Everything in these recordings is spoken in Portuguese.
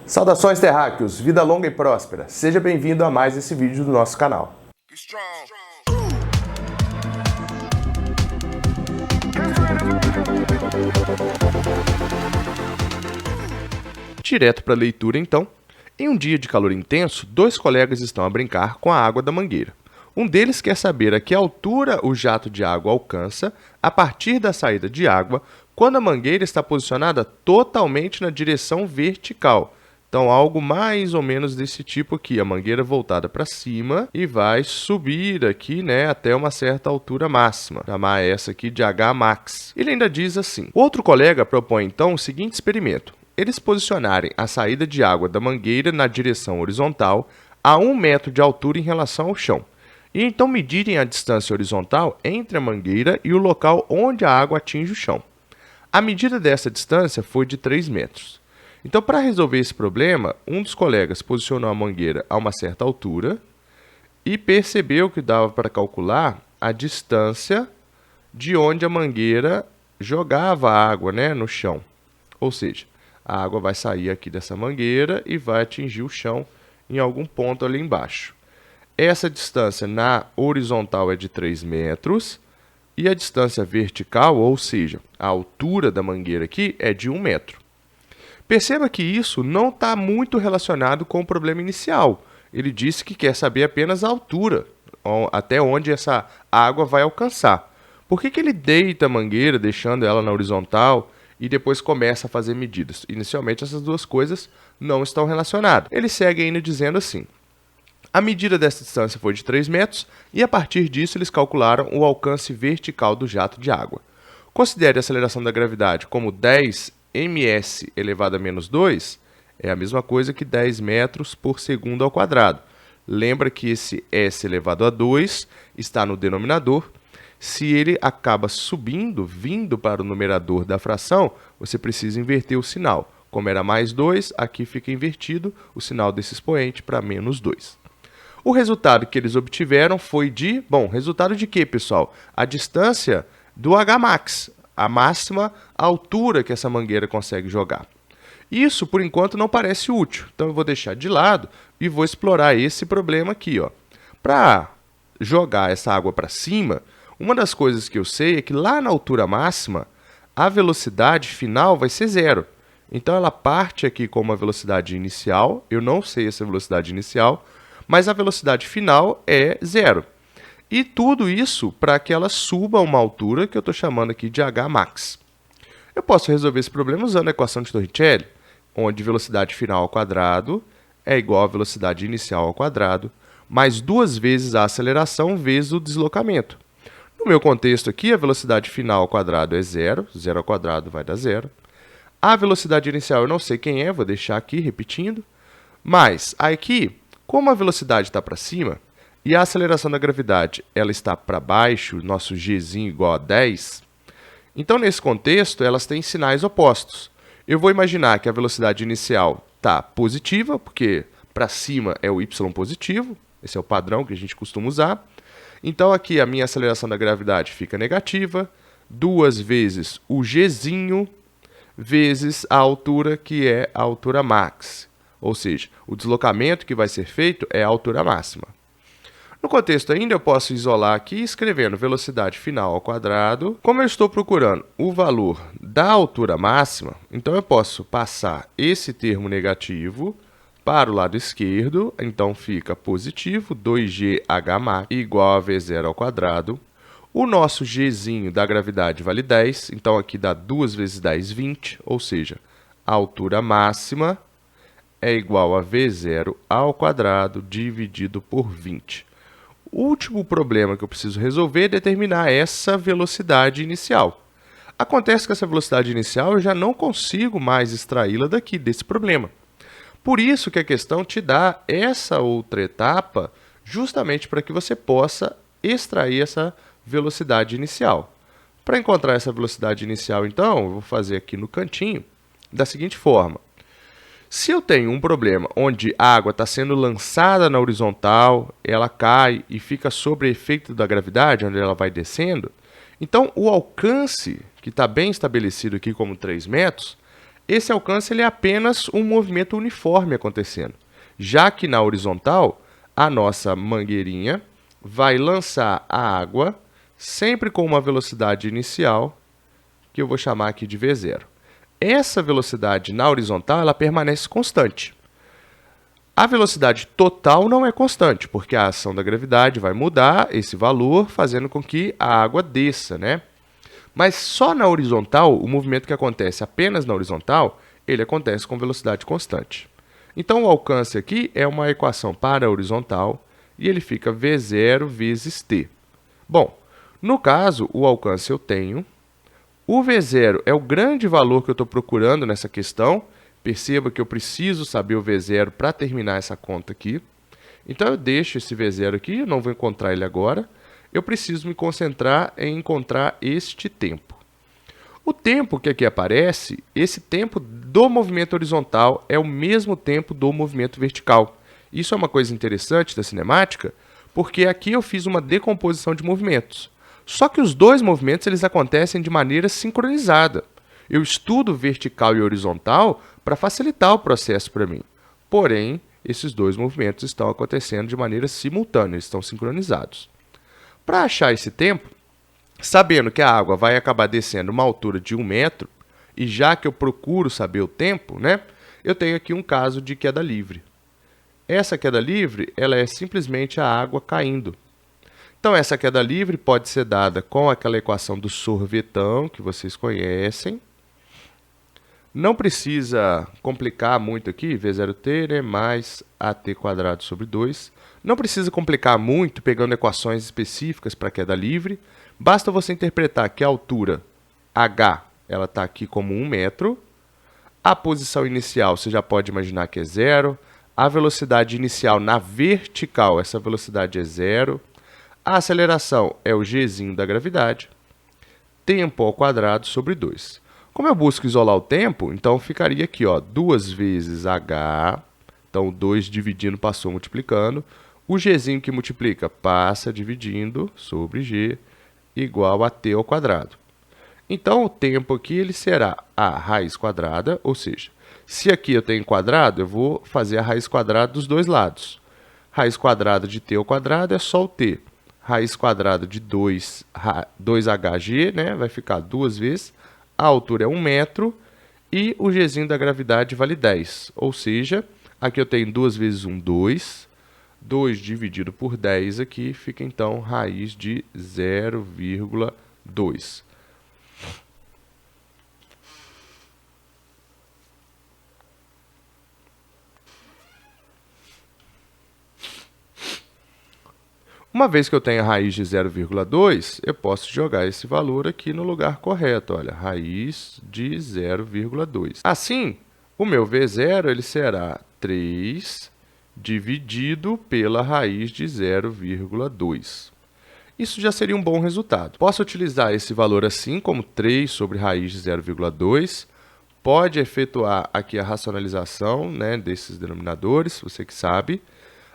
Saudações terráqueos, vida longa e próspera. Seja bem-vindo a mais esse vídeo do nosso canal. Direto para a leitura então. Em um dia de calor intenso, dois colegas estão a brincar com a água da mangueira. Um deles quer saber a que altura o jato de água alcança a partir da saída de água quando a mangueira está posicionada totalmente na direção vertical. Então, algo mais ou menos desse tipo aqui, a mangueira voltada para cima e vai subir aqui, até uma certa altura máxima. Chamar essa aqui de Hmax. Ele ainda diz assim. Outro colega propõe então o seguinte experimento. Eles posicionarem a saída de água da mangueira na direção horizontal a 1 metro de altura em relação ao chão. E então medirem a distância horizontal entre a mangueira e o local onde a água atinge o chão. A medida dessa distância foi de 3 metros. Então, para resolver esse problema, um dos colegas posicionou a mangueira a uma certa altura e percebeu que dava para calcular a distância de onde a mangueira jogava a água, no chão. Ou seja, a água vai sair aqui dessa mangueira e vai atingir o chão em algum ponto ali embaixo. Essa distância na horizontal é de 3 metros e a distância vertical, ou seja, a altura da mangueira aqui, é de 1 metro. Perceba que isso não está muito relacionado com o problema inicial. Ele disse que quer saber apenas a altura, até onde essa água vai alcançar. Por que ele deita a mangueira, deixando ela na horizontal, e depois começa a fazer medidas? Inicialmente, essas duas coisas não estão relacionadas. Ele segue ainda dizendo assim. A medida dessa distância foi de 3 metros, e a partir disso eles calcularam o alcance vertical do jato de água. Considere a aceleração da gravidade como 10 ms elevado a menos 2, é a mesma coisa que 10 metros por segundo ao quadrado. Lembra que esse s elevado a 2 está no denominador. Se ele acaba subindo, vindo para o numerador da fração, você precisa inverter o sinal. Como era mais 2, aqui fica invertido o sinal desse expoente para menos 2. O resultado que eles obtiveram foi de... resultado de quê, pessoal? A distância do Hmax, a máxima altura que essa mangueira consegue jogar. Isso, por enquanto, não parece útil. Então, eu vou deixar de lado e vou explorar esse problema aqui. Para jogar essa água para cima, uma das coisas que eu sei é que lá na altura máxima, a velocidade final vai ser 0. Então, ela parte aqui com uma velocidade inicial. Eu não sei essa velocidade inicial, mas a velocidade final é 0. E tudo isso para que ela suba a uma altura que eu estou chamando aqui de Hmax. Eu posso resolver esse problema usando a equação de Torricelli, onde velocidade final ao quadrado é igual a velocidade inicial ao quadrado, mais 2 vezes a aceleração vezes o deslocamento. No meu contexto aqui, a velocidade final ao quadrado é 0, 0 ao quadrado vai dar 0. A velocidade inicial eu não sei quem é, vou deixar aqui repetindo. Mas aqui, como a velocidade está para cima, e a aceleração da gravidade ela está para baixo, nosso gzinho igual a 10, então nesse contexto elas têm sinais opostos. Eu vou imaginar que a velocidade inicial está positiva, porque para cima é o y positivo, esse é o padrão que a gente costuma usar. Então aqui a minha aceleração da gravidade fica negativa, 2 vezes o gzinho vezes a altura que é a altura max. Ou seja, o deslocamento que vai ser feito é a altura máxima. No contexto ainda, eu posso isolar aqui escrevendo velocidade final ao quadrado. Como eu estou procurando o valor da altura máxima, então eu posso passar esse termo negativo para o lado esquerdo. Então fica positivo, 2g Hmax igual a v0 ao quadrado. O nosso gzinho da gravidade vale 10, então aqui dá 2 vezes 10, 20, ou seja, a altura máxima é igual a v0 ao quadrado dividido por 20. O último problema que eu preciso resolver é determinar essa velocidade inicial. Acontece que essa velocidade inicial eu já não consigo mais extraí-la daqui, desse problema. Por isso que a questão te dá essa outra etapa, justamente para que você possa extrair essa velocidade inicial. Para encontrar essa velocidade inicial, então, eu vou fazer aqui no cantinho da seguinte forma. Se eu tenho um problema onde a água está sendo lançada na horizontal, ela cai e fica sob efeito da gravidade, onde ela vai descendo, então o alcance, que está bem estabelecido aqui como 3 metros, esse alcance ele é apenas um movimento uniforme acontecendo, já que na horizontal, a nossa mangueirinha vai lançar a água sempre com uma velocidade inicial, que eu vou chamar aqui de V0. Essa velocidade na horizontal ela permanece constante. A velocidade total não é constante, porque a ação da gravidade vai mudar esse valor, fazendo com que a água desça, né? Mas só na horizontal, o movimento que acontece apenas na horizontal, ele acontece com velocidade constante. Então, o alcance aqui é uma equação para a horizontal e ele fica V0 vezes t. Bom, no caso, o alcance eu tenho. O V0 é o grande valor que eu estou procurando nessa questão. Perceba que eu preciso saber o V0 para terminar essa conta aqui. Então, eu deixo esse V0 aqui, eu não vou encontrar ele agora. Eu preciso me concentrar em encontrar este tempo. O tempo que aqui aparece, esse tempo do movimento horizontal é o mesmo tempo do movimento vertical. Isso é uma coisa interessante da cinemática, porque aqui eu fiz uma decomposição de movimentos. Só que os dois movimentos eles acontecem de maneira sincronizada. Eu estudo vertical e horizontal para facilitar o processo para mim. Porém, esses dois movimentos estão acontecendo de maneira simultânea, estão sincronizados. Para achar esse tempo, sabendo que a água vai acabar descendo uma altura de 1 metro, e já que eu procuro saber o tempo, né, eu tenho aqui um caso de queda livre. Essa queda livre ela é simplesmente a água caindo. Então, essa queda livre pode ser dada com aquela equação do sorvetão, que vocês conhecem. Não precisa complicar muito aqui, V0t, né, mais at² sobre 2. Não precisa complicar muito pegando equações específicas para queda livre. Basta você interpretar que a altura h ela está aqui como 1 metro. A posição inicial você já pode imaginar que é 0. A velocidade inicial na vertical, essa velocidade é 0. A aceleração é o gzinho da gravidade. Tempo ao quadrado sobre 2. Como eu busco isolar o tempo, então ficaria aqui, ó, 2 vezes h, então 2 dividindo passou multiplicando, o gzinho que multiplica passa dividindo sobre g, igual a t ao quadrado. Então, o tempo aqui ele será a raiz quadrada, ou seja, se aqui eu tenho quadrado, eu vou fazer a raiz quadrada dos dois lados. Raiz quadrada de t ao quadrado é só o t. Raiz quadrada de 2hg, né, vai ficar 2 vezes. A altura é 1 metro e o gzinho da gravidade vale 10. Ou seja, aqui eu tenho 2 vezes 1, 2. 2 dividido por 10 aqui fica, então, raiz de 0,2. Uma vez que eu tenho a raiz de 0,2, eu posso jogar esse valor aqui no lugar correto. Olha, raiz de 0,2. Assim, o meu V0 ele será 3 dividido pela raiz de 0,2. Isso já seria um bom resultado. Posso utilizar esse valor assim, como 3 sobre raiz de 0,2. Pode efetuar aqui a racionalização, né, desses denominadores, você que sabe.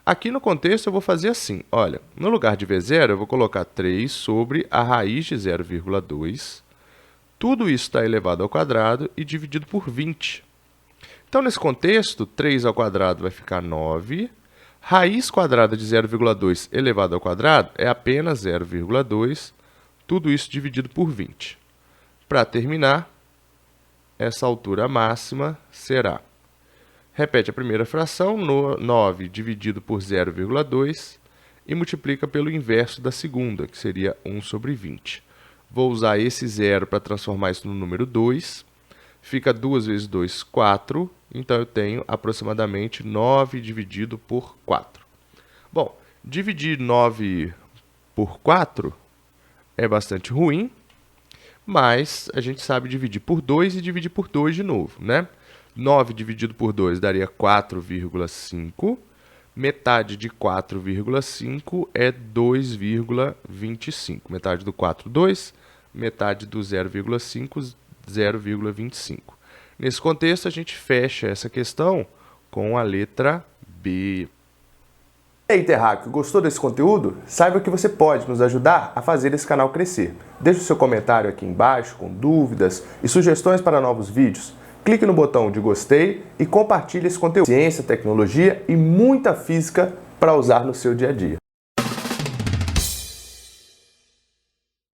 Aqui no contexto eu vou fazer assim, olha, no lugar de V0 eu vou colocar 3 sobre a raiz de 0,2. Tudo isso está elevado ao quadrado e dividido por 20. Então, nesse contexto, 3 ao quadrado vai ficar 9. Raiz quadrada de 0,2 elevado ao quadrado é apenas 0,2. Tudo isso dividido por 20. Para terminar, essa altura máxima será... Repete a primeira fração, 9 dividido por 0,2 e multiplica pelo inverso da segunda, que seria 1 sobre 20. Vou usar esse zero para transformar isso no número 2. Fica 2 vezes 2, 4. Então, eu tenho aproximadamente 9 dividido por 4. Bom, dividir 9 por 4 é bastante ruim, mas a gente sabe dividir por 2 e dividir por 2 de novo, né? 9 dividido por 2 daria 4,5. Metade de 4,5 é 2,25. Metade do 4, 2. Metade do 0,5, 0,25. Nesse contexto, a gente fecha essa questão com a letra B. E aí, terráqueo, gostou desse conteúdo? Saiba que você pode nos ajudar a fazer esse canal crescer. Deixe o seu comentário aqui embaixo com dúvidas e sugestões para novos vídeos. clique no botão de gostei e compartilhe esse conteúdo. Ciência, tecnologia e muita física para usar no seu dia a dia.